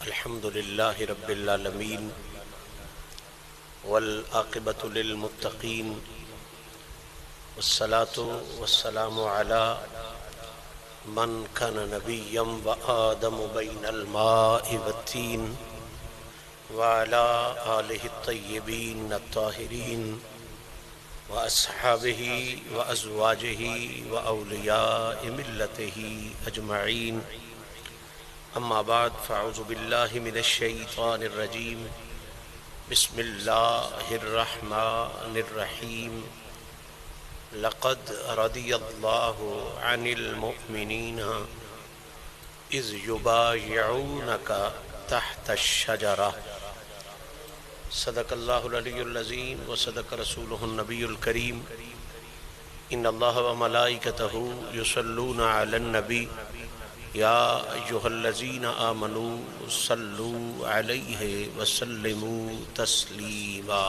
الحمد لله رب العالمين والعاقبة للمتقين والصلاة والسلام على من كان نبيا وآدم بين الماء والتين وعلى آله الطيبين الطاهرين وأصحابه وأزواجه وأولياء ملته أجمعين. أما بعد فأعوذ بالله من الشيطان الرجيم. بسم الله الرحمن الرحيم. لقد رضي الله عن المؤمنين إذ يبايعونك تحت الشجرة. صدق الله العلي العظيم وصدق رسوله النبي الكريم. إن الله وملائكته يصلون على النبي يا أيها الذين آمنوا صلوا عليه وسلموا تسليما.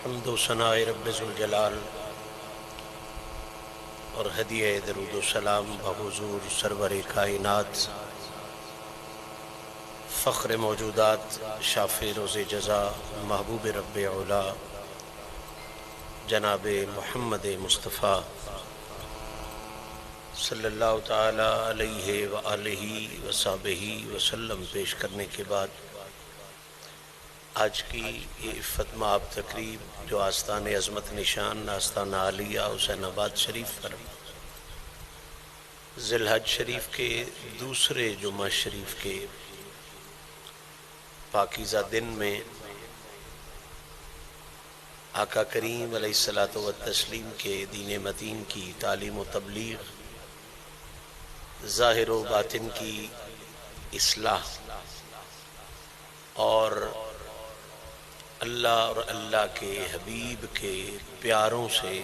حمد و ثناء رب ذوالجلال اور ہدیہ درود و سلام بحضور سرور کائنات فخر موجودات شافع روز جزا محبوب رب اولا جناب محمد مصطفیٰ صلی اللہ تعالی علیہ وآلہ وصحبہ وسلم پیش کرنے کے بعد آج کی یہ عفت مآب تقریب جو آستان عظمت نشان آستان عالیہ حسین آباد شریف پر ذی الحج شریف کے دوسرے جمعہ شریف کے پاکیزہ دن میں آقا کریم علیہ الصلاۃ والتسلیم کے دین متین کی تعلیم و تبلیغ ظاہر و باطن کی اصلاح اور اللہ اور اللہ کے حبیب کے پیاروں سے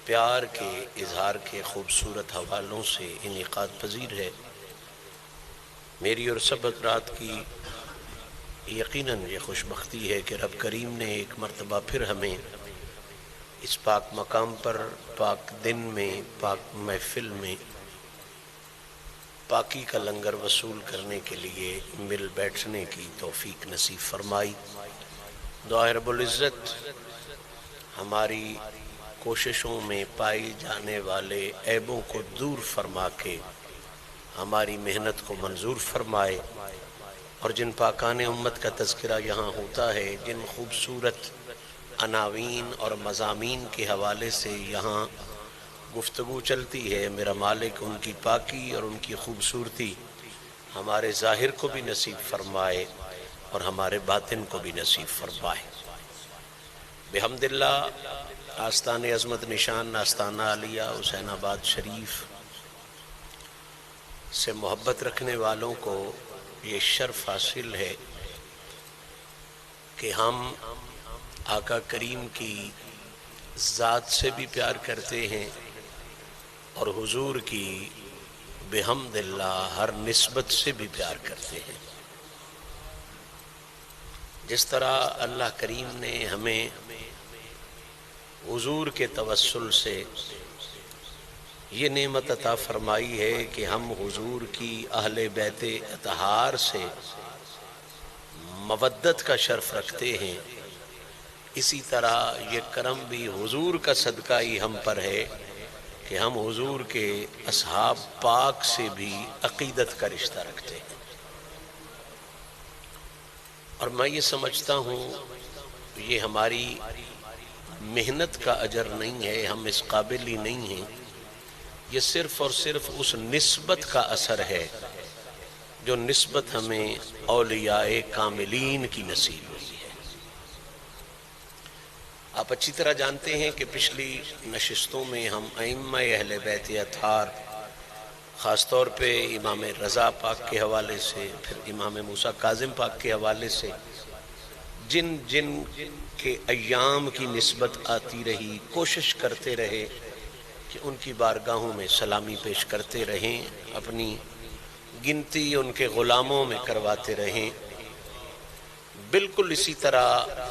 پیار کے اظہار کے خوبصورت حوالوں سے انعقاد پذیر ہے. میری اور سب حضرات کی یقیناً یہ خوش بختی ہے کہ رب کریم نے ایک مرتبہ پھر ہمیں اس پاک مقام پر پاک دن میں پاک محفل میں پاکی کا لنگر وصول کرنے کے لیے مل بیٹھنے کی توفیق نصیب فرمائی. دعا رب العزت ہماری کوششوں میں پائی جانے والے عیبوں کو دور فرما کے ہماری محنت کو منظور فرمائے اور جن پاکان امت کا تذکرہ یہاں ہوتا ہے، جن خوبصورت عناوین اور مضامین کے حوالے سے یہاں گفتگو چلتی ہے، میرا مالک ان کی پاکی اور ان کی خوبصورتی ہمارے ظاہر کو بھی نصیب فرمائے اور ہمارے باطن کو بھی نصیب فرمائے. بحمد اللہ آستان عظمت نشان آستانہ عالیہ حسین آباد شریف سے محبت رکھنے والوں کو یہ شرف حاصل ہے کہ ہم آقا کریم کی ذات سے بھی پیار کرتے ہیں اور حضور کی بحمد اللہ ہر نسبت سے بھی پیار کرتے ہیں. جس طرح اللہ کریم نے ہمیں حضور کے توسل سے یہ نعمت عطا فرمائی ہے کہ ہم حضور کی اہل بیت اطہار سے مودت کا شرف رکھتے ہیں، اسی طرح یہ کرم بھی حضور کا صدقہ ہی ہم پر ہے کہ ہم حضور کے اصحاب پاک سے بھی عقیدت کا رشتہ رکھتے ہیں. اور میں یہ سمجھتا ہوں یہ ہماری محنت کا اجر نہیں ہے، ہم اس قابل ہی نہیں ہیں، یہ صرف اور صرف اس نسبت کا اثر ہے جو نسبت ہمیں اولیاء کاملین کی نصیب ہوئی ہے. آپ اچھی طرح جانتے ہیں کہ پچھلی نشستوں میں ہم ائمہ اہل بیت اطہار خاص طور پہ امام رضا پاک کے حوالے سے، پھر امام موسیٰ کاظم پاک کے حوالے سے جن جن کے ایام کی نسبت آتی رہی کوشش کرتے رہے کہ ان کی بارگاہوں میں سلامی پیش کرتے رہیں، اپنی گنتی ان کے غلاموں میں کرواتے رہیں۔ بالکل اسی طرح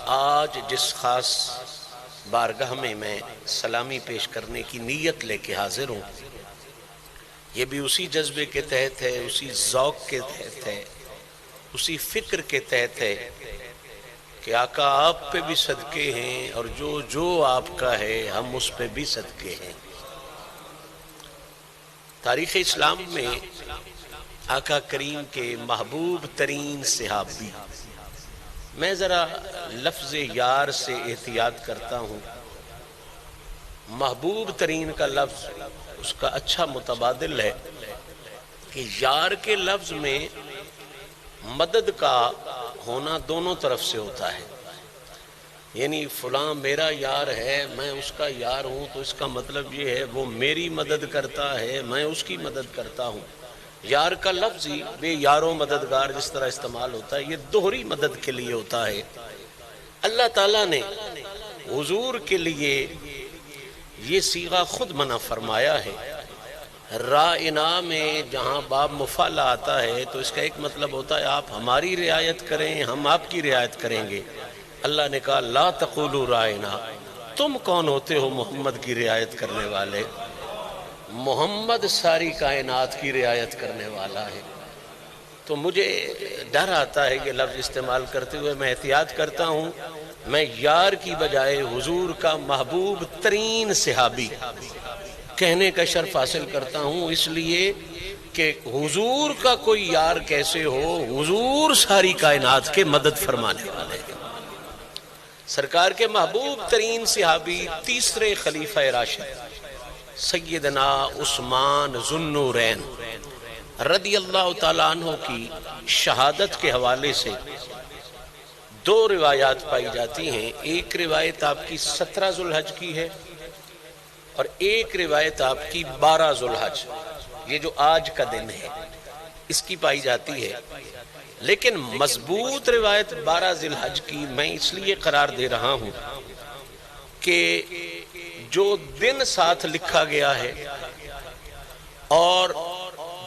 آج جس خاص بارگاہ میں سلامی پیش کرنے کی نیت لے کے حاضر ہوں، یہ بھی اسی جذبے کے تحت ہے، اسی ذوق کے تحت ہے، اسی فکر کے تحت ہے کہ آقا آپ پہ بھی صدقے ہیں اور جو جو آپ کا ہے ہم اس پہ بھی صدقے ہیں۔ تاریخ اسلام میں آقا کریم کے محبوب ترین صحابی، میں ذرا لفظ یار سے احتیاط کرتا ہوں، محبوب ترین کا لفظ اس کا اچھا متبادل ہے کہ یار کے لفظ میں مدد کا ہونا دونوں طرف سے ہوتا ہے، یعنی فلاں میرا یار ہے میں اس کا یار ہوں تو اس کا مطلب یہ ہے وہ میری مدد کرتا ہے میں اس کی مدد کرتا ہوں۔ یار کا لفظ ہی بے یاروں مددگار جس طرح استعمال ہوتا ہے یہ دوہری مدد کے لیے ہوتا ہے۔ اللہ تعالیٰ نے حضور کے لیے یہ صیغہ خود منع فرمایا ہے۔ رائنا میں جہاں باب مفعلہ آتا ہے تو اس کا ایک مطلب ہوتا ہے آپ ہماری رعایت کریں ہم آپ کی رعایت کریں گے۔ اللہ نے کہا لا تقولوا رائنا، تم کون ہوتے ہو محمد کی رعایت کرنے والے؟ محمد ساری کائنات کی رعایت کرنے والا ہے۔ تو مجھے ڈر آتا ہے کہ لفظ استعمال کرتے ہوئے میں احتیاط کرتا ہوں، میں یار کی بجائے حضور کا محبوب ترین صحابی کہنے کا شرف حاصل کرتا ہوں، اس لیے کہ حضور کا کوئی یار کیسے ہو، حضور ساری کائنات کے مدد فرمانے والے ہیں۔ سرکار کے محبوب ترین صحابی تیسرے خلیفہ راشد سیدنا عثمان ذو النورین رضی اللہ تعالیٰ عنہ کی شہادت کے حوالے سے دو روایات پائی جاتی ہیں۔ ایک روایت آپ کی 17 ذو الحج کی ہے اور ایک روایت آپ کی 12 ذو الحج، یہ جو آج کا دن ہے اس کی پائی جاتی ہے، لیکن مضبوط روایت 12 ذی الحج کی میں اس لیے قرار دے رہا ہوں کہ جو دن ساتھ لکھا گیا ہے اور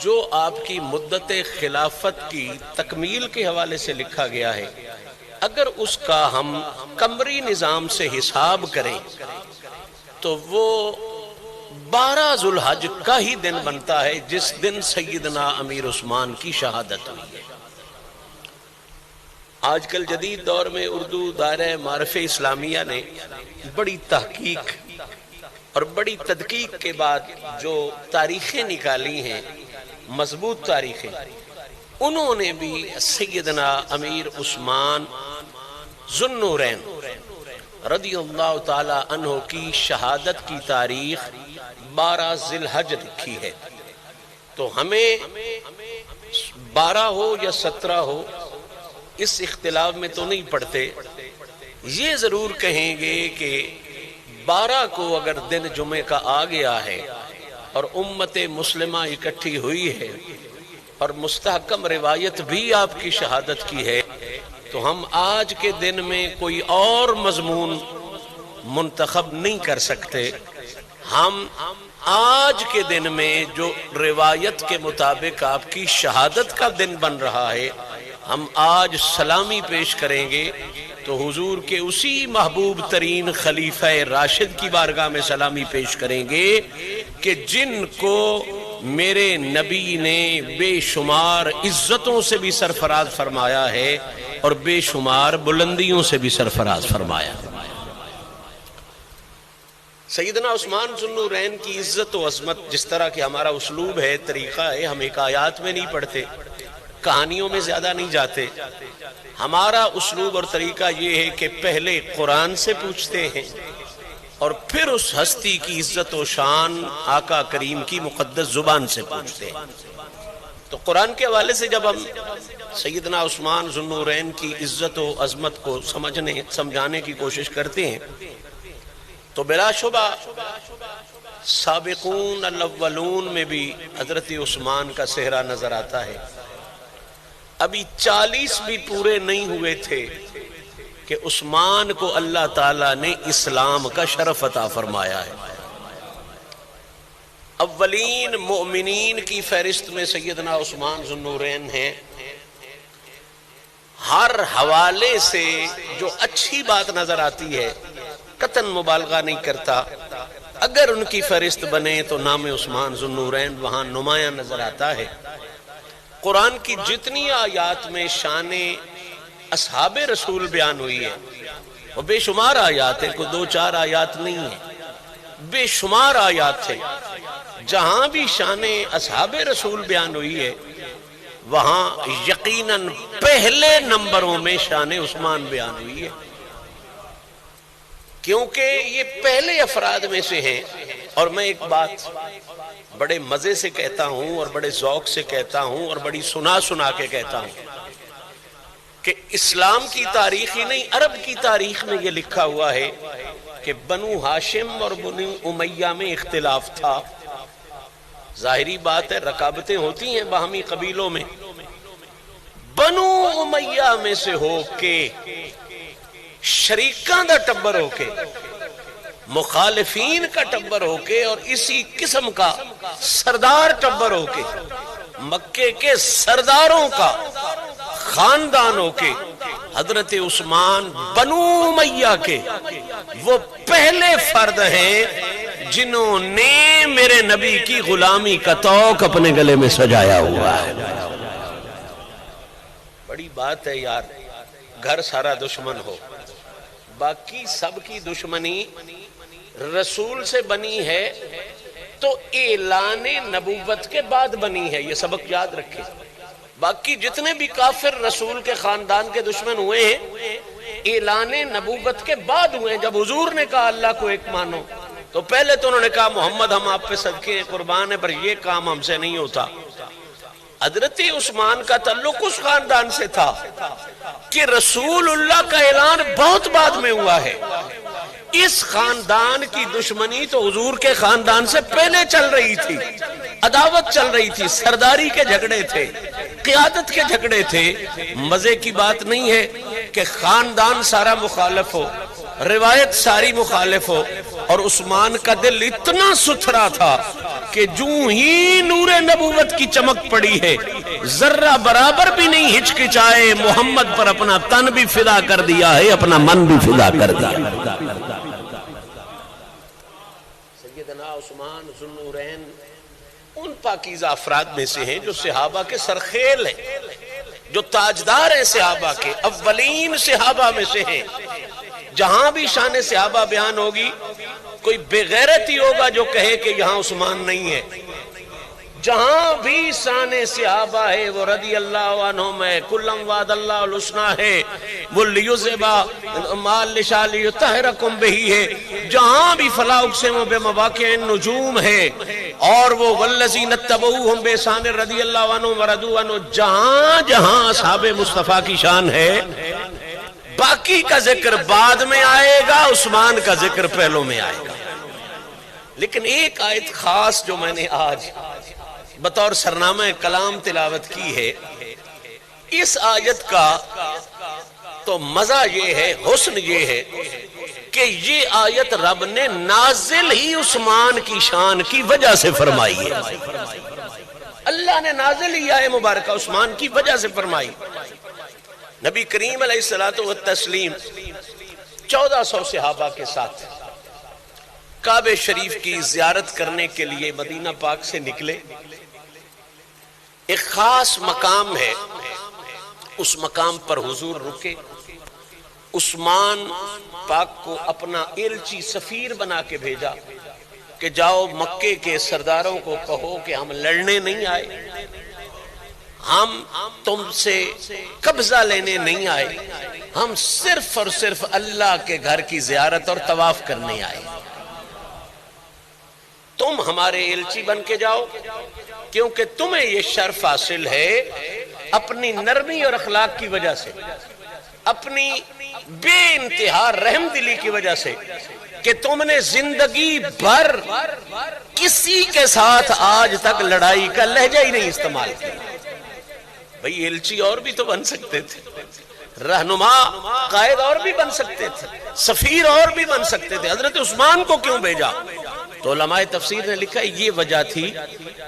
جو آپ کی مدت خلافت کی تکمیل کے حوالے سے لکھا گیا ہے، اگر اس کا ہم قمری نظام سے حساب کریں تو وہ 12 ذو الحج کا ہی دن بنتا ہے جس دن سیدنا امیر عثمان کی شہادت ہوئی ہے۔ آج کل جدید دور میں اردو دائرہ معارف اسلامیہ نے بڑی تحقیق اور بڑی تدقیق کے بعد جو تاریخیں نکالی ہیں، مضبوط تاریخیں، انہوں نے بھی سیدنا امیر عثمان ذو النورین رضی اللہ تعالی عنہ کی شہادت کی تاریخ 12 ذی الحج لکھی ہے۔ تو ہمیں 12 ہو یا 17 ہو اس اختلاف میں تو نہیں پڑتے، یہ ضرور کہیں گے کہ 12 کو اگر دن جمعے کا آ گیا ہے اور امت مسلمہ اکٹھی ہوئی ہے اور مستحکم روایت بھی آپ کی شہادت کی ہے، تو ہم آج کے دن میں کوئی اور مضمون منتخب نہیں کر سکتے۔ ہم آج کے دن میں جو روایت کے مطابق آپ کی شہادت کا دن بن رہا ہے، ہم آج سلامی پیش کریں گے تو حضور کے اسی محبوب ترین خلیفہ راشد کی بارگاہ میں سلامی پیش کریں گے کہ جن کو میرے نبی نے بے شمار عزتوں سے بھی سرفراز فرمایا ہے اور بے شمار بلندیوں سے بھی سرفراز فرمایا۔ سیدنا عثمان ذو النورین کی عزت و عظمت، جس طرح کہ ہمارا اسلوب ہے، طریقہ ہے، ہم حکایات میں نہیں پڑھتے، کہانیوں میں زیادہ نہیں جاتے۔ ہمارا اسلوب اور طریقہ یہ ہے کہ پہلے قرآن سے پوچھتے ہیں اور پھر اس ہستی کی عزت و شان آقا کریم کی مقدس زبان سے پوچھتے ہیں۔ تو قرآن کے حوالے سے جب ہم سیدنا عثمان ذو النورین کی عزت و عظمت کو سمجھانے کی کوشش کرتے ہیں تو بلا شبہ سابقون الاولون میں بھی حضرت عثمان کا صحرا نظر آتا ہے۔ ابھی 40 بھی پورے نہیں ہوئے تھے کہ عثمان کو اللہ تعالیٰ نے اسلام کا شرف عطا فرمایا ہے۔ اولین مؤمنین کی فہرست میں سیدنا عثمان ذو النورین ہیں۔ ہر حوالے سے جو اچھی بات نظر آتی ہے، قطعاً مبالغہ نہیں کرتا، اگر ان کی فہرست بنے تو نام عثمان ذو النورین وہاں نمایاں نظر آتا ہے۔ قرآن کی جتنی آیات میں شان اصحاب رسول بیان ہوئی ہے وہ بے شمار آیات ہیں، کوئی دو چار آیات نہیں ہیں، بے شمار آیات ہیں۔ جہاں بھی شان اصحاب رسول بیان ہوئی ہے وہاں یقیناً پہلے نمبروں میں شان عثمان بیان ہوئی ہے، کیونکہ یہ پہلے افراد میں سے ہیں۔ اور میں ایک بات بڑے مزے سے کہتا ہوں اور بڑے ذوق سے کہتا ہوں اور بڑی سنا کے کہتا ہوں کہ اسلام کی تاریخ ہی نہیں، عرب کی تاریخ میں یہ لکھا ہوا ہے کہ بنو ہاشم اور بنو امیہ میں اختلاف تھا۔ ظاہری بات ہے، رکابتیں ہوتی ہیں باہمی قبیلوں میں۔ بنو امیہ میں سے ہو کے شریکاں دا ٹبر ہو کے، مخالفین کا ٹبر ہو کے، اور اسی قسم کا سردار ٹبر ہو کے، مکے کے سرداروں کا خاندان ہو کے، حضرت عثمان بنو امیہ کے وہ پہلے فرد ہیں جنہوں نے میرے نبی کی غلامی کا طوق اپنے گلے میں سجایا ہوا ہے۔ بڑی بات ہے یار، گھر سارا دشمن ہو، باقی سب کی دشمنی رسول سے بنی ہے تو اعلان نبوت کے بعد بنی ہے، یہ سبق یاد رکھے۔ باقی جتنے بھی کافر رسول کے خاندان کے دشمن ہوئے ہیں اعلان نبوت کے بعد ہوئے ہیں۔ جب حضور نے کہا اللہ کو ایک مانو تو پہلے تو انہوں نے کہا محمد ہم آپ پہ صدقے قربان ہیں، پر یہ کام ہم سے نہیں ہوتا۔ حضرت عثمان کا تعلق اس خاندان سے تھا کہ رسول اللہ کا اعلان بہت بعد میں ہوا ہے۔ اس خاندان کی دشمنی تو حضور کے خاندان سے پہلے چل رہی تھی، عداوت چل رہی تھی، سرداری کے جھگڑے تھے، قیادت کے جھگڑے تھے۔ مزے کی بات نہیں ہے کہ خاندان سارا مخالف ہو، روایت ساری مخالف ہو، اور عثمان کا دل اتنا ستھرا تھا کہ جو ہی نور نبوت کی چمک پڑی ہے ذرہ برابر بھی نہیں ہچکچائے، محمد پر اپنا تن بھی فدا کر دیا ہے، اپنا من بھی فدا کر دیا۔ سیدنا عثمان ذو النورین ان پاکیزہ افراد میں سے ہیں جو صحابہ کے سرخیل ہیں، جو تاجدار ہیں صحابہ کے، اولین صحابہ میں سے ہیں۔ جہاں بھی شان صحابہ بیان ہوگی کوئی بے غیرت ہی ہوگا جو کہے کہ یہاں عثمان نہیں ہے۔ جہاں بھی شان صحابہ ہے وہ رضی اللہ عنہم ہے، کلم وعد اللہ الحسنی ہے، وہ لیذہبا ما لشاء لیطہرکم بہی ہے، جہاں بھی فلا اقسم بمواقع النجوم ہے، اور وہ والذین اتبعوہم بإحسان رضی اللہ عنہم ورضوا عنہ، جہاں جہاں اصحاب مصطفیٰ کی شان ہے، باقی کا ذکر بعد میں آئے گا، عثمان کا ذکر پہلوں میں آئے گا۔ لیکن ایک آیت خاص جو میں نے آج بطور سرنامہ کلام تلاوت کی ہے، اس آیت کا تو مزہ یہ ہے، حسن یہ ہے کہ یہ آیت رب نے نازل ہی عثمان کی شان کی وجہ سے فرمائی ہے۔ اللہ نے نازل ہی آیت مبارکہ عثمان کی وجہ سے فرمائی۔ نبی کریم علیہ الصلوۃ والتسلیم 1400 صحابہ کے ساتھ کعبہ شریف کی زیارت کرنے کے لیے مدینہ پاک سے نکلے۔ ایک خاص مقام ہے، اس مقام پر حضور رکے، عثمان پاک کو اپنا ایلچی سفیر بنا کے بھیجا کہ جاؤ مکے کے سرداروں کو کہو کہ ہم لڑنے نہیں آئے، ہم تم سے قبضہ لینے نہیں آئے، ہم صرف اور صرف اللہ کے گھر کی زیارت اور طواف کرنے آئے، تم ہمارے ایلچی بن کے جاؤ، کیونکہ تمہیں یہ شرف حاصل ہے اپنی نرمی اور اخلاق کی وجہ سے، اپنی بے انتہا رحم دلی کی وجہ سے، کہ تم نے زندگی بھر کسی کے ساتھ آج تک لڑائی کا لہجہ ہی نہیں استعمال کیا۔ بھئی ایلچی اور بھی تو بن سکتے تھے، رہنما قائد اور بھی بن سکتے تھے، سفیر اور بھی بن سکتے تھے، حضرت عثمان کو کیوں بھیجا؟ تو علماء تفسیر نے لکھا یہ وجہ تھی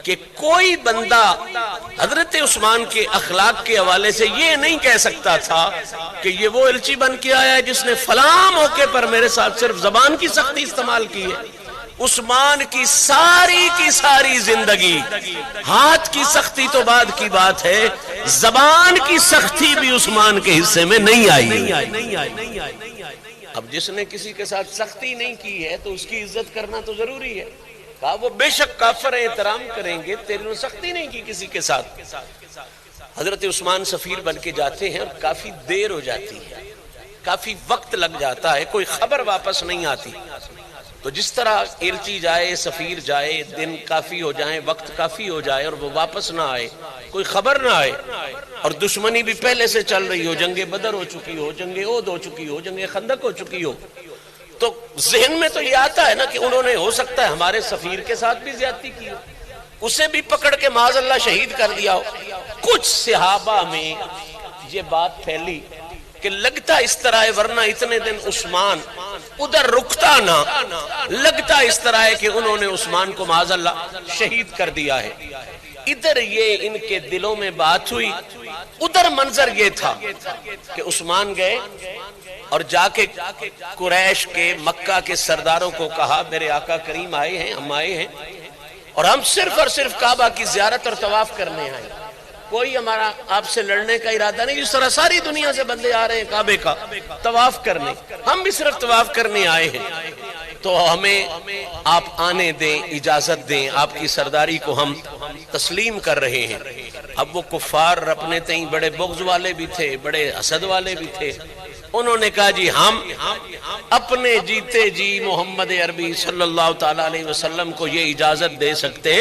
کہ کوئی بندہ حضرت عثمان کے اخلاق کے حوالے سے یہ نہیں کہہ سکتا تھا کہ یہ وہ الچی بن کے آیا ہے جس نے فلاں موقع پر میرے ساتھ صرف زبان کی سختی استعمال کی ہے۔ عثمان کی ساری زندگی، ہاتھ کی سختی تو بعد کی بات ہے، زبان کی سختی بھی عثمان کے حصے میں نہیں آئی۔ اب جس نے کسی کے ساتھ سختی نہیں کی ہے تو اس کی عزت کرنا تو ضروری ہے۔ کہا وہ بے شک کافر ہیں، احترام کریں گے، تیرے نے سختی نہیں کی کسی کے ساتھ۔ حضرت عثمان سفیر بن کے جاتے ہیں اور کافی دیر ہو جاتی ہے، کافی وقت لگ جاتا ہے، کوئی خبر واپس نہیں آتی۔ تو جس طرح ایلچی جائے، سفیر جائے، دن کافی ہو جائیں، وقت کافی ہو جائے اور وہ واپس نہ آئے، کوئی خبر نہ آئے، اور دشمنی بھی پہلے سے چل رہی ہو، جنگ بدر ہو چکی ہو، جنگ احد ہو چکی ہو، جنگ خندق ہو چکی ہو، تو ذہن میں تو یہ آتا ہے نا کہ انہوں نے ہو سکتا ہے ہمارے سفیر کے ساتھ بھی زیادتی کی ہو، اسے بھی پکڑ کے معاذ اللہ شہید کر دیا ہو۔ کچھ صحابہ میں یہ بات پھیلی کہ لگتا اس طرح ہے، ورنہ اتنے دن عثمان ادھر رکتا نہ، لگتا اس طرح ہے کہ انہوں نے عثمان کو معاذ اللہ شہید کر دیا ہے۔ ادھر یہ ان کے دلوں میں بات ہوئی، ادھر منظر یہ تھا کہ عثمان گئے اور جا کے قریش کے، مکہ کے سرداروں کو کہا میرے آقا کریم آئے ہیں، ہم آئے ہیں اور ہم صرف اور صرف کعبہ کی زیارت اور طواف کرنے آئے، کوئی ہمارا آپ سے لڑنے کا ارادہ نہیں، جس طرح ساری دنیا سے بندے آ رہے ہیں کعبے کا طواف کرنے، ہم بھی صرف طواف کرنے آئے ہیں، تو ہمیں آپ آنے دیں، اجازت دیں، آپ کی سرداری کو ہم تسلیم کر رہے ہیں۔ اب وہ کفار اپنے تئیں بڑے بغض والے بھی تھے، بڑے حسد والے بھی تھے، انہوں نے کہا جی ہم اپنے جیتے جی محمد عربی صلی اللہ تعالیٰ علیہ وسلم کو یہ اجازت دے سکتے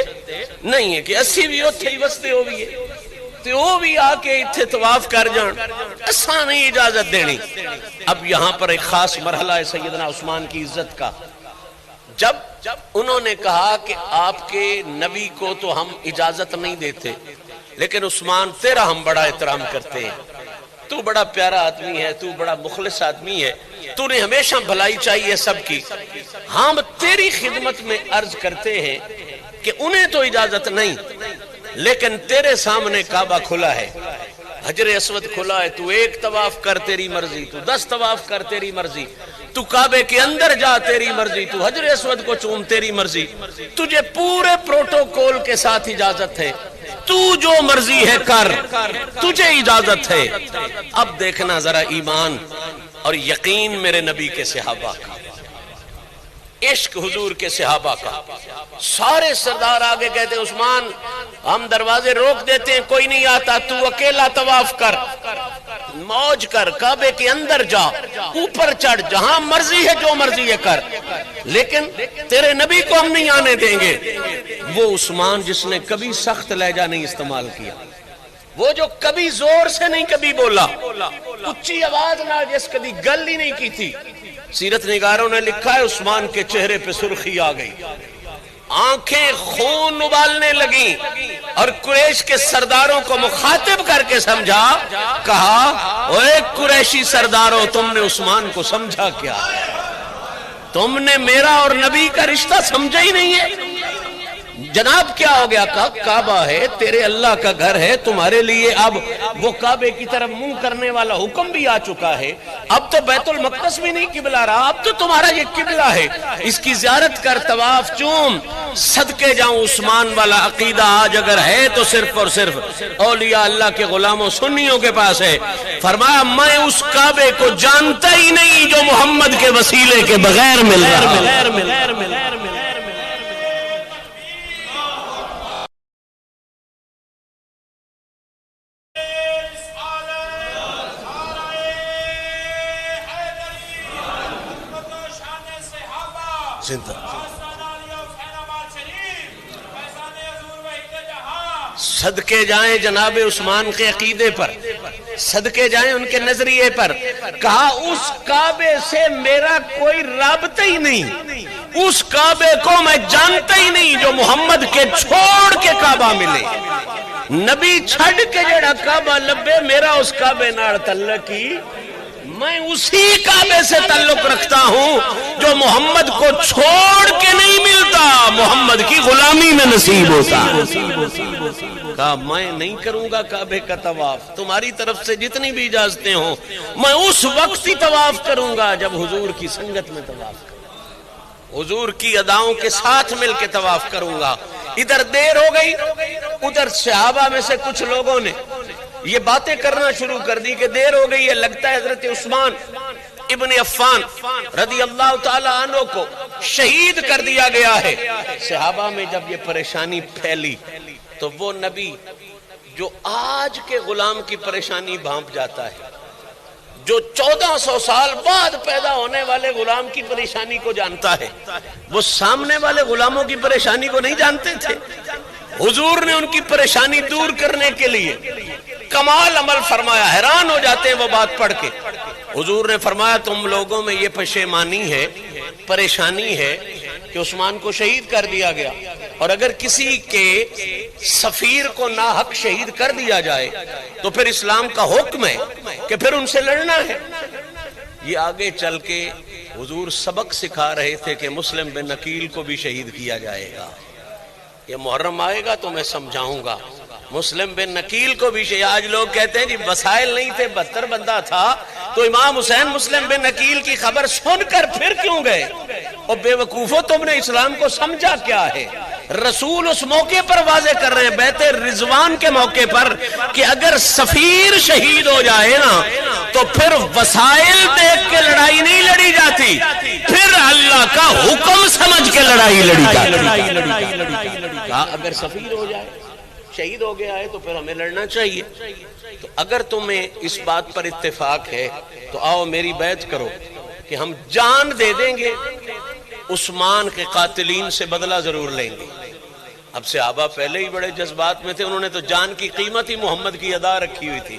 نہیں ہے کہ اسی بھی اتھے ہی وستے ہو بھی ہے تو وہ بھی آ کے اتھے طواف کر جان، اساں نہیں اجازت دینی۔ اب یہاں پر ایک خاص مرحلہ ہے سیدنا عثمان کی عزت کا، جب انہوں نے کہا کہ آپ کے نبی کو تو ہم اجازت نہیں دیتے، لیکن عثمان تیرا ہم بڑا احترام کرتے ہیں، تو بڑا پیارا آدمی ہے، تو بڑا مخلص آدمی ہے، تو نے ہمیشہ بھلائی چاہیے سب کی، ہم تیری خدمت میں عرض کرتے ہیں کہ انہیں تو اجازت نہیں، لیکن تیرے سامنے کعبہ کھلا ہے، حجر اسود کھلا ہے، تو ایک طواف کر تیری مرضی، تو 10 طواف کر تیری مرضی، تو کعبے کے اندر جا تیری مرضی، تو حجر اسود کو چوم تیری مرضی، تجھے پورے پروٹوکول کے ساتھ اجازت ہے، تو جو مرضی ہے کر، تجھے اجازت ہے۔ اب دیکھنا ذرا ایمان اور یقین میرے نبی کے صحابہ کا، عشق حضور کے صحابہ کا۔ سارے سردار آگے کہتے ہیں عثمان ہم دروازے روک دیتے ہیں، کوئی نہیں آتا، تو اکیلا طواف کر، موج کر، کعبے کے اندر جا، اوپر چڑھ، جہاں مرضی ہے جو مرضی ہے کر، لیکن تیرے نبی کو ہم نہیں آنے دیں گے۔ وہ عثمان جس نے کبھی سخت لہجہ نہیں استعمال کیا، وہ جو کبھی زور سے نہیں کبھی بولا، اچھی آواز نہ، جس کبھی گل ہی نہیں کی تھی۔ سیرت نگاروں نے لکھا ہے عثمان کے چہرے پہ سرخی آ گئی، آنکھیں خون ابالنے لگیں، اور قریش کے سرداروں کو مخاطب کر کے سمجھا، کہا اوے قریشی سرداروں تم نے عثمان کو سمجھا کیا؟ تم نے میرا اور نبی کا رشتہ سمجھا ہی نہیں ہے۔ جناب کیا ہو گیا؟ کعبہ ہے، تیرے اللہ کا گھر ہے، تمہارے لیے اب وہ کعبے کی طرف منہ کرنے والا حکم بھی آ چکا ہے، اب تو بیت المقدس بھی نہیں قبلہ رہا، اب تو تمہارا یہ قبلہ ہے، اس کی زیارت کر، طواف چوم۔ صدقے جاؤں عثمان والا عقیدہ آج اگر ہے تو صرف اور صرف اولیاء اللہ کے غلاموں سنیوں کے پاس ہے۔ فرمایا میں اس کعبے کو جانتا ہی نہیں جو محمد کے وسیلے کے بغیر مل رہا ہے۔ صدقے جائیں جناب عثمان کے عقیدے پر، صدقے جائیں ان کے نظریے پر. کہا اس کعبے سے میرا کوئی رابطہ ہی نہیں، اس کعبے کو میں جانتا ہی نہیں جو محمد کے چھوڑ کے کعبہ ملے. نبی چھڑ کے جڑا کعبہ لبے میرا اس کعبے نال تعلق ہی، میں اسی کعبے سے تعلق رکھتا ہوں جو محمد کو چھوڑ کے نہیں ملتا، محمد کی غلامی میں نصیب ہوتا. کہا میں نہیں کروں گا کعبے کا طواف، تمہاری طرف سے جتنی بھی اجازتیں ہوں میں اس وقت ہی طواف کروں گا جب حضور کی سنگت میں طواف کروں گا، حضور کی اداؤں کے ساتھ مل کے طواف کروں گا. ادھر دیر ہو گئی، ادھر صحابہ میں سے کچھ لوگوں نے یہ باتیں کرنا شروع کر دی کہ دیر ہو گئی ہے، لگتا ہے حضرت عثمان ابن عفان رضی اللہ تعالی عنہ کو شہید کر دیا گیا ہے. صحابہ میں جب یہ پریشانی پھیلی تو وہ نبی جو آج کے غلام کی پریشانی بھانپ جاتا ہے، جو 1400 سال بعد پیدا ہونے والے غلام کی پریشانی کو جانتا ہے، وہ سامنے والے غلاموں کی پریشانی کو نہیں جانتے تھے. حضور نے ان کی پریشانی دور کرنے کے لیے کمال عمل فرمایا. حیران ہو جاتے ہیں وہ بات پڑھ کے. حضور نے فرمایا تم لوگوں میں یہ پشیمانی ہے، پریشانی ہے کہ عثمان کو شہید کر دیا گیا، اور اگر کسی کے سفیر کو ناحق شہید کر دیا جائے تو پھر اسلام کا حکم ہے کہ پھر ان سے لڑنا ہے. یہ آگے چل کے حضور سبق سکھا رہے تھے کہ مسلم بن عقیل کو بھی شہید کیا جائے گا. یہ محرم آئے گا تو میں سمجھاؤں گا. مسلم بن نکیل کو بھی آج لوگ کہتے ہیں جی وسائل نہیں تھے، 72 بندہ تھا، تو امام حسین مسلم بن نکیل کی خبر سن کر پھر کیوں گئے؟ اور بے وقوفو تم نے اسلام کو سمجھا کیا ہے؟ رسول اس موقع پر واضح کر رہے ہیں بیعت رضوان کے موقع پر کہ اگر سفیر شہید ہو جائے نا تو پھر وسائل دیکھ کے لڑائی نہیں لڑی جاتی، پھر اللہ کا حکم سمجھ کے لڑائی لڑی جاتی. اگر سفیر ہو جائے، شہید ہو گیا ہے تو پھر ہمیں لڑنا چاہیے. تو اگر تمہیں اس بات پر اتفاق ہے تو آؤ میری بیعت کرو کہ ہم جان دے دیں گے، عثمان کے قاتلین سے بدلہ ضرور لیں گے. اب صحابہ پہلے ہی بڑے جذبات میں تھے، انہوں نے تو جان کی قیمت ہی محمد کی ادا رکھی ہوئی تھی،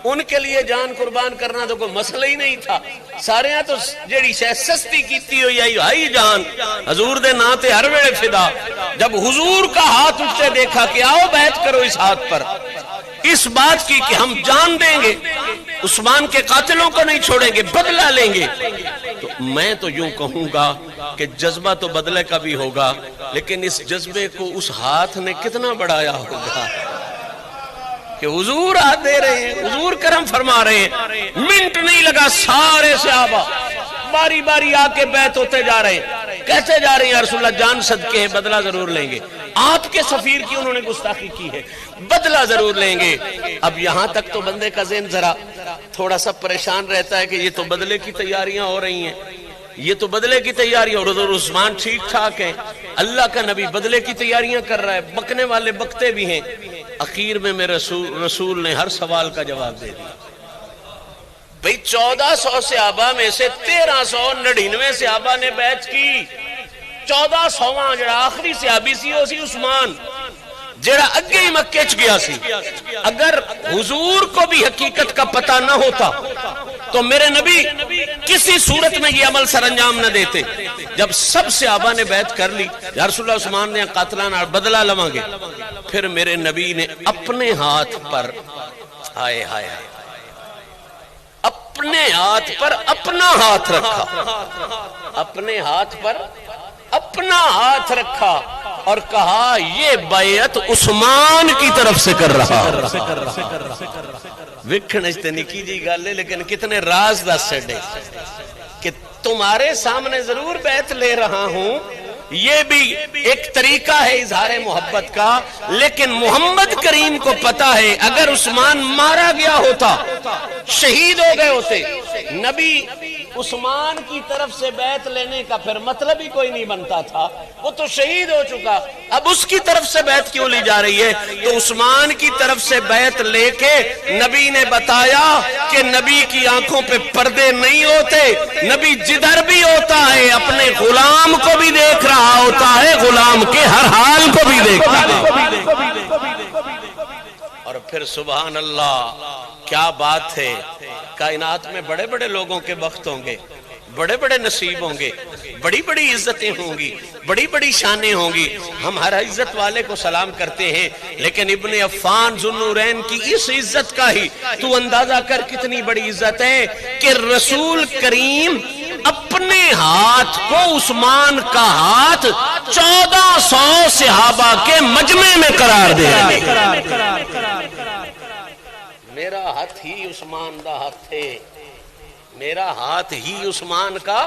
ان کے لیے جان قربان کرنا تو کوئی مسئلہ ہی نہیں تھا. سارے ہاں تو جیڑی شے سستی کیتی ہوئی آئی ہائی جان حضور دے نا تے ہر ویلے فدا. جب حضور کا ہاتھ اٹھتے دیکھا کہ آؤ بیعت کرو اس ہاتھ پر، اس بات کی کہ ہم جان دیں گے، عثمان کے قاتلوں کو نہیں چھوڑیں گے، بدلہ لیں گے، تو میں تو یوں کہوں گا کہ جذبہ تو بدلے کا بھی ہوگا، لیکن اس جذبے کو اس ہاتھ نے کتنا بڑھایا ہوگا کہ حضور ہاتھ دے رہے ہیں، حضور کرم فرما رہے ہیں. منٹ نہیں لگا، سارے صحابہ باری باری آ کے بیعت ہوتے جا رہے ہیں، کہتے جا رہے ہیں رسول اللہ جان صدقے ہیں، بدلہ ضرور لیں گے. آپ کے سفیر کی انہوں نے گستاخی کی ہے، بدلہ ضرور لیں گے. اب یہاں تک تو بندے کا ذہن ذرا تھوڑا سا پریشان رہتا ہے کہ یہ تو بدلے کی تیاریاں ہو رہی ہیں، یہ تو بدلے کی تیاری، اور حضور عثمان ٹھیک ٹھاک ہیں، اللہ کا نبی بدلے کی تیاریاں کر رہا ہے، بکنے والے بکتے بھی ہیں. اخیر میں میرے رسول نے ہر سوال کا جواب دے دیا. بھئی 1400 صحابہ میں سے 1399 صحابہ نے بیعت کی. 1400واں جڑا آخری صحابی سی وہ سی عثمان، جڑا اگے ہی مکے چ گیا سی. اگر حضور کو بھی حقیقت کا پتہ نہ ہوتا تو میرے نبی کسی صورت میں یہ عمل سر انجام نہ دیتے. جب سب صحابہ نے بیعت کر لی یا رسول اللہ عثمان نے قاتلان بدلہ لواں گے، پھر میرے نبی نے اپنے ہاتھ پر ہائے ہائے اپنے ہاتھ پر اپنا ہاتھ رکھا، اپنے ہاتھ پر اپنا ہاتھ رکھا اور کہا یہ بیعت عثمان کی طرف سے کر رہا. وکھن تے نکی جی گل ہے لیکن کتنے راز دس چھڈے کہ تمہارے سامنے ضرور بیعت لے رہا ہوں، یہ بھی ایک طریقہ ہے اظہار محبت کا، لیکن محمد کریم کو پتا ہے اگر عثمان مارا گیا ہوتا، شہید ہو گئے ہوتے، نبی عثمان کی طرف سے بیعت لینے کا پھر مطلب ہی کوئی نہیں بنتا تھا، وہ تو شہید ہو چکا. اب اس کی طرف سے بیعت کیوں لی جا رہی ہے؟ تو عثمان کی طرف سے بیعت لے کے نبی نے بتایا کہ نبی کی آنکھوں پہ پردے نہیں ہوتے، نبی جدھر بھی ہوتا ہے اپنے غلام کو بھی دیکھ رہا ہوتا ہے، غلام کے ہر حال کو بھی دیکھتا ہے. پھر سبحان اللہ کیا بات ہے. کائنات میں بڑے بڑے لوگوں کے وقت ہوں گے, بڑے بڑے نصیب ہوں گے, بڑی بڑی عزتیں ہوں گی, بڑی بڑی شانیں ہوں گی. ہم ہر عزت والے کو سلام کرتے ہیں, لیکن ابن عفان ذو النورین کی اس عزت کا ہی تو اندازہ کر کتنی بڑی عزت ہے کہ رسول کریم اپنے ہاتھ کو عثمان کا ہاتھ 1400 صحابہ کے مجمع میں قرار دے رہے. میرا ہاتھ ہی عثمان دا ہاتھ ہے, میرا ہاتھ ہی عثمان کا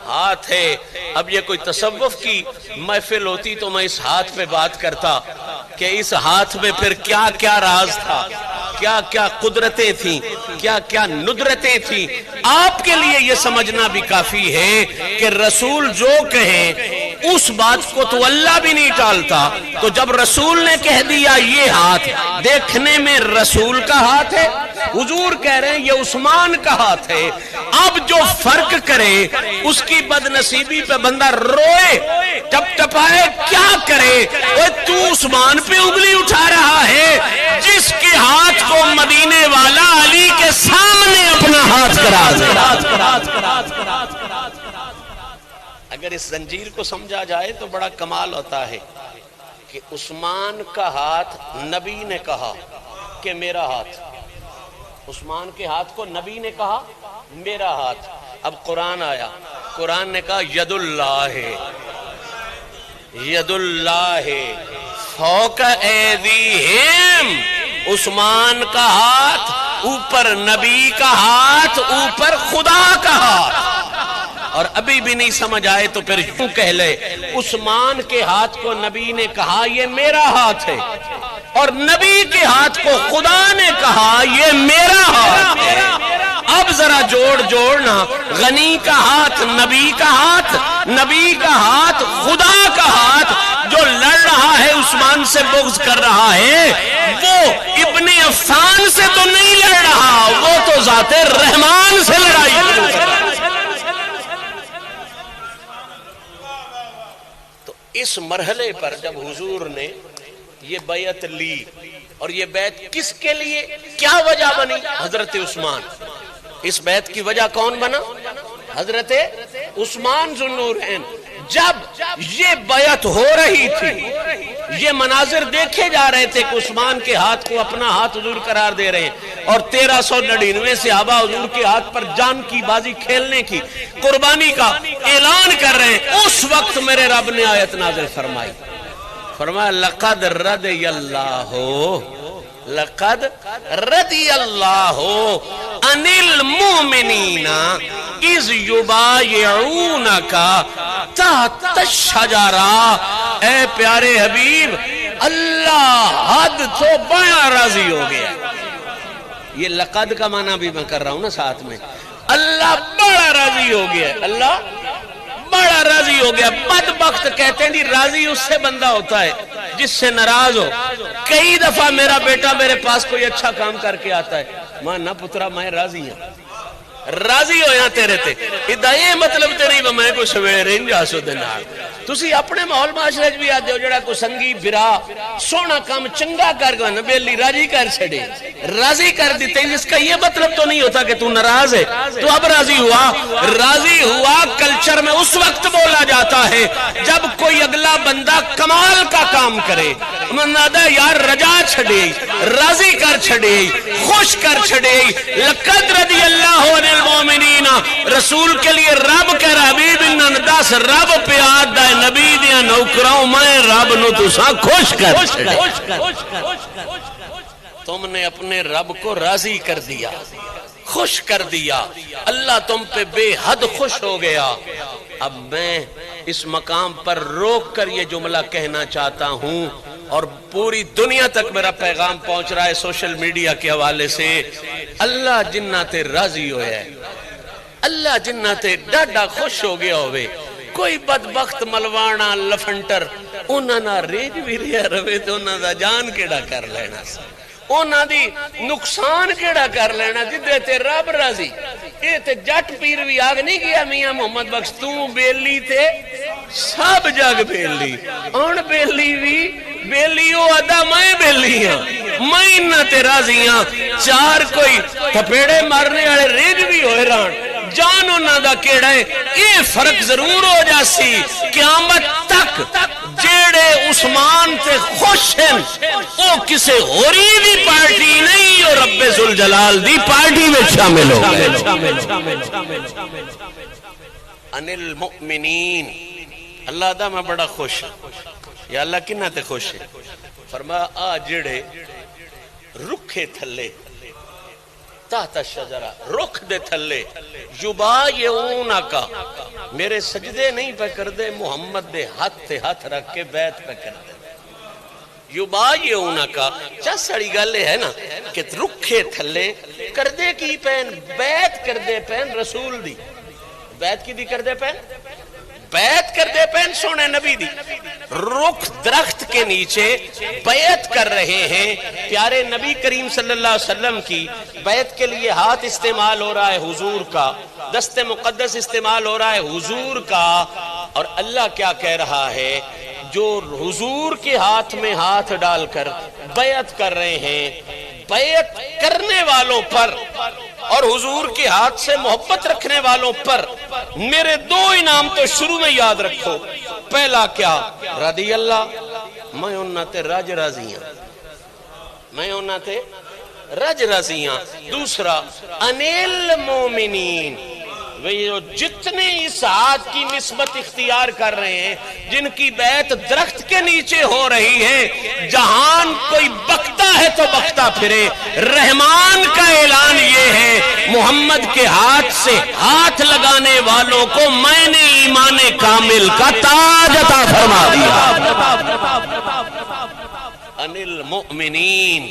ہاتھ ہے. اب یہ کوئی تصوف کی محفل ہوتی تو میں اس ہاتھ پہ بات کرتا کہ اس ہاتھ میں پھر کیا کیا راز تھا, کیا کیا قدرتیں تھیں, کیا کیا ندرتیں تھیں. آپ کے لیے یہ سمجھنا بھی کافی ہے کہ رسول جو کہیں اس بات کو تو اللہ بھی نہیں ٹالتا. تو جب رسول نے کہہ دیا یہ ہاتھ دیکھنے میں رسول کا ہاتھ ہے, حضور کہہ رہے ہیں یہ عثمان کا ہاتھ ہے, اب جو فرق کرے اس کی بدنصیبی پہ بندہ روئے ٹپ ٹپائے کیا کرے. تو عثمان پہ انگلی اٹھا رہا ہے جس کے ہاتھ کو مدینے والا علی کے سامنے اپنا ہاتھ کرا دے. اگر اس زنجیر کو سمجھا جائے تو بڑا کمال ہوتا ہے کہ عثمان کا ہاتھ نبی نے کہا کہ میرا ہاتھ, عثمان کے ہاتھ کو نبی نے کہا میرا ہاتھ. اب قرآن آیا, قرآن نے کہا ید اللہ ہے, ید اللہ ہے فوق ایدیہم, عثمان کا ہاتھ اوپر نبی کا ہاتھ اوپر خدا کا ہاتھ. اور ابھی بھی نہیں سمجھ آئے تو پھر یوں کہہ لے عثمان کے ہاتھ کو نبی نے کہا یہ میرا ہاتھ ہے, اور نبی کے ہاتھ کو خدا نے کہا یہ میرا ہاتھ ہے. اب ذرا جوڑنا, غنی کا ہاتھ نبی کا ہاتھ, نبی کا ہاتھ خدا کا ہاتھ. جو لڑ رہا ہے عثمان سے بغض کر رہا ہے وہ ابن عفان سے تو نہیں لڑ رہا, وہ تو ذات رحمان سے لڑائی کر رہا ہے. اس مرحلے پر جب حضور نے یہ بیعت لی, اور یہ بیعت کس کے لیے کیا وجہ بنی, حضرت عثمان. اس بیعت کی وجہ کون بنا, حضرت عثمان ذو النورین. جب یہ بیعت ہو رہی تھی, یہ مناظر دیکھے جا رہے تھے کہ عثمان کے ہاتھ کو اپنا ہاتھ حضور قرار دے رہے ہیں, اور 1399 صحابہ حضور کے ہاتھ پر جان کی بازی کھیلنے کی, قربانی کا اعلان کر رہے ہیں. اس وقت میرے رب نے آیت نازل فرمائی, فرمایا لقد رضی اللہ, لقد رضی اللہ عن المؤمنین اذ یبایعونک تحت الشجرہ. اے پیارے حبیب, اللہ حد تو بڑا راضی ہو گیا. یہ لقد کا معنی بھی میں کر رہا ہوں نا ساتھ میں, اللہ بڑا راضی ہو گیا, اللہ بڑا راضی ہو گیا. بدبخت کہتے ہیں جی راضی اس سے بندہ ہوتا ہے جس سے ناراض ہو. کئی دفعہ میرا بیٹا میرے پاس کوئی اچھا کام کر کے آتا ہے, ماں نہ پترا میں راضی ہوں, راضی ہویا تیرے تے. ادائے مطلب تے نہیں میں کوئی سویرے نہیں جا سو دینا. تسی اپنے ماحول معاشرے بھی آتے ہو جڑا کوئی سنگی برا سونا کام چنگا کر گا نبیلی راضی کر چھڑے, راضی کر دیتے ہیں. اس کا یہ مطلب تو نہیں ہوتا کہ تو ناراض ہے تو اب راضی ہوا. راضی ہوا کلچر میں اس وقت بولا جاتا ہے جب کوئی اگلا بندہ کمال کا کام کرے, منادہ یار رجا چھڑے, راضی کر چھڑے, خوش کر چھڑے. لقد رضی اللہ عنہ المؤمنین, رسول کے لیے رب کہہ رہا حبیب انہاں دس رب پیاد دا نبی دیاں نوکراں میں رب نو تساں خوش کر چھڑے. تم نے اپنے رب کو راضی کر دیا, خوش کر دیا, اللہ تم پہ بے حد خوش ہو گیا. اب میں اس مقام پر روک کر یہ جملہ کہنا چاہتا ہوں, اور پوری دنیا تک میرا پیغام پہنچ رہا ہے سوشل میڈیا کے حوالے سے. اللہ جنہ تے راضی ہویا ہے, اللہ جنہ تے ڈاڈا خوش ہو گیا ہوئے. کوئی بدبخت ملوانا لفنٹر انہاں نہ ریج بھی رہا روے تو انہاں دا جان کیڑا کر لینا سا, انہاں دی نقصان کیڑا کر لینا جدے تے رب راضی. اے تے جٹ پیر بھی آگ نہیں گیا میاں محمد بخش تو بیلی تے سب جگ بیلی, اون بیلی بھی بیلی او ادا میں بیلی ہاں. میں نہ تے راضیاں چار کوئی تھپیڑے مارنے والے ریج بھی ہوئے رہن جان انہاں دا کیڑا ہے یہ فرق ضرور ہو جاسی قیامت تک جیڑے عثمان تے خوش ہیں او کسے ہوری دی پارٹی نہیں اور رب ذوالجلال دی پارٹی میں شامل ہو گئے ان المؤمنین اللہ دا میں بڑا خوش یا اللہ کنہ تے خوش ہے فرمایا آ جڑے رکھے تھلے تحت الشجرہ رکھ دے تھلے یبایعونا کا میرے سجدے نہیں پہ کر دے محمد دے ہاتھ تے ہاتھ رکھ کے بیعت پہ کر دے یبایعونا کا چا سڑی گالے ہے نا کہ رکھے تھلے کر دے کی پین بیعت کر دے پین رسول دی بیعت کی دی کر دے پین بیعت کر دے پین سونے نبی دی رخ درخت کے نیچے بیعت کر رہے ہیں پیارے نبی کریم صلی اللہ علیہ وسلم کی بیعت کے لیے ہاتھ استعمال ہو رہا ہے حضور کا دست مقدس استعمال ہو رہا ہے حضور کا اور اللہ کیا کہہ رہا ہے جو حضور کے ہاتھ میں ہاتھ ڈال کر بیعت کر رہے ہیں بیعت کرنے والوں پر اور حضور کے ہاتھ سے محبت رکھنے والوں پر میرے دو انعام تو شروع میں یاد رکھو پہلا کیا رضی اللہ میں انہاں تے رج راضیاں میں انہاں تے رج راضیاں دوسرا انیل مومنین جتنے اس ہاتھ کی نسبت اختیار کر رہے ہیں جن کی بیعت درخت کے نیچے ہو رہی ہے جہان کوئی بکتا ہے تو بکتا پھرے رحمان کا اعلان یہ ہے محمد کے ہاتھ سے ہاتھ لگانے والوں کو میں نے ایمان کامل کا تاج عطا فرما دیا ان المؤمنین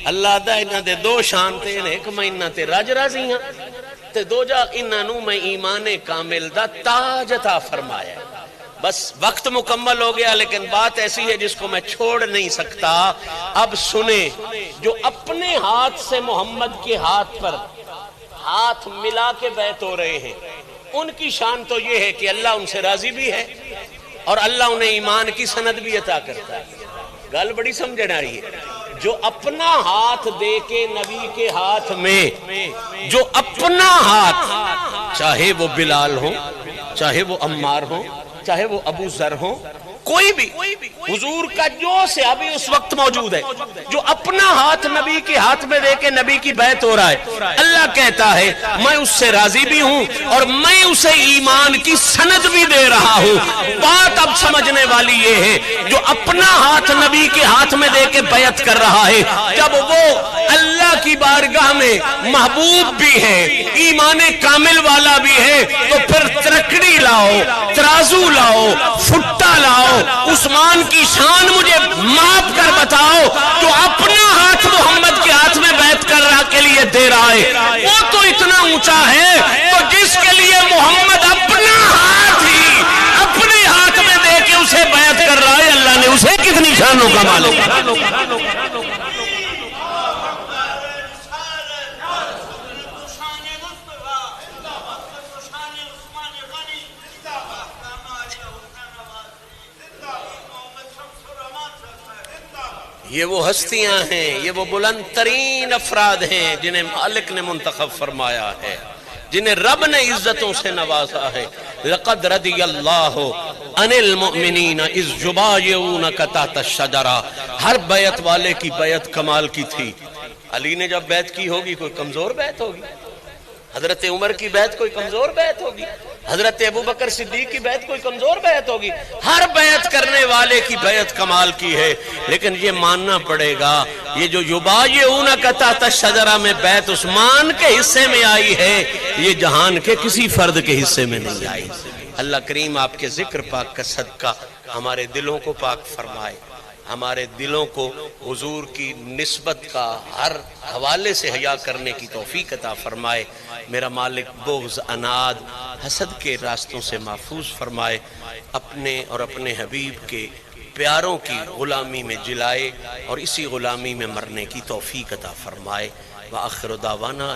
اللہ دا انہاں دے دو شان تے ایک میں انہاں تے رج راضیاں تے دو جا انہوں میں ایمان کامل دا تاج عطا فرمایا بس وقت مکمل ہو گیا لیکن بات ایسی ہے جس کو میں چھوڑ نہیں سکتا اب سنیں جو اپنے ہاتھ سے محمد کے ہاتھ پر ہاتھ ملا کے بیعت ہو رہے ہیں ان کی شان تو یہ ہے کہ اللہ ان سے راضی بھی ہے اور اللہ انہیں ایمان کی سند بھی عطا کرتا ہے گل بڑی سمجھنا رہی ہے جو اپنا ہاتھ دے کے نبی کے ہاتھ میں جو اپنا ہاتھ چاہے وہ بلال ہو چاہے وہ عمار ہو چاہے وہ ابو ذر ہو کوئی بھی حضور کا جو صحابی اس وقت موجود ہے جو اپنا ہاتھ نبی کے ہاتھ میں دے کے نبی کی بیعت ہو رہا ہے اللہ کہتا ہے میں اس سے راضی بھی ہوں اور میں اسے ایمان کی سند بھی دے رہا ہوں بات اب سمجھنے والی یہ ہے جو اپنا ہاتھ نبی کے ہاتھ میں دے کے بیعت کر رہا ہے جب وہ اللہ کی بارگاہ میں محبوب بھی ہے ایمان کامل والا بھی ہے تو پھر ترکڑی لاؤ ترازو لاؤ فٹا لاؤ عثمان کی شان مجھے ماپ کر بتاؤ جو اپنا ہاتھ محمد کے ہاتھ میں بیعت کر رہا کے لیے دے رہا ہے وہ تو اتنا اونچا ہے تو جس کے لیے محمد اپنا ہاتھ ہی اپنے ہاتھ میں دے کے اسے بیعت کر رہا ہے اللہ نے اسے کتنی شانوں کا مالک یہ وہ ہستیاں ہیں یہ وہ بلند ترین افراد ہیں جنہیں مالک نے منتخب فرمایا ہے جنہیں رب نے عزتوں سے نوازا ہے لقد رضی اللہ عن المؤمنین اذ یبایعونک تحت الشجرہ ہر بیعت والے کی بیعت کمال کی تھی علی نے جب بیعت کی ہوگی کوئی کمزور بیعت ہوگی حضرت عمر کی بیعت کوئی کمزور بیعت ہوگی حضرت ابو بکر صدیق کی بیعت کوئی کمزور بیعت ہوگی ہر بیعت کرنے والے کی بیعت کمال کی ہے لیکن یہ ماننا پڑے گا یہ جو یبایعونک تحت الشجرہ میں بیعت عثمان کے حصے میں آئی ہے یہ جہان کے کسی فرد کے حصے میں نہیں آئی اللہ کریم آپ کے ذکر پاک کا صدقہ ہمارے دلوں کو پاک فرمائے ہمارے دلوں کو حضور کی نسبت کا ہر حوالے سے حیا کرنے کی توفیق عطا فرمائے میرا مالک بغض اناد حسد کے راستوں سے محفوظ فرمائے اپنے اور اپنے حبیب کے پیاروں کی غلامی میں جلائے اور اسی غلامی میں مرنے کی توفیق عطا فرمائے وآخر دعوانا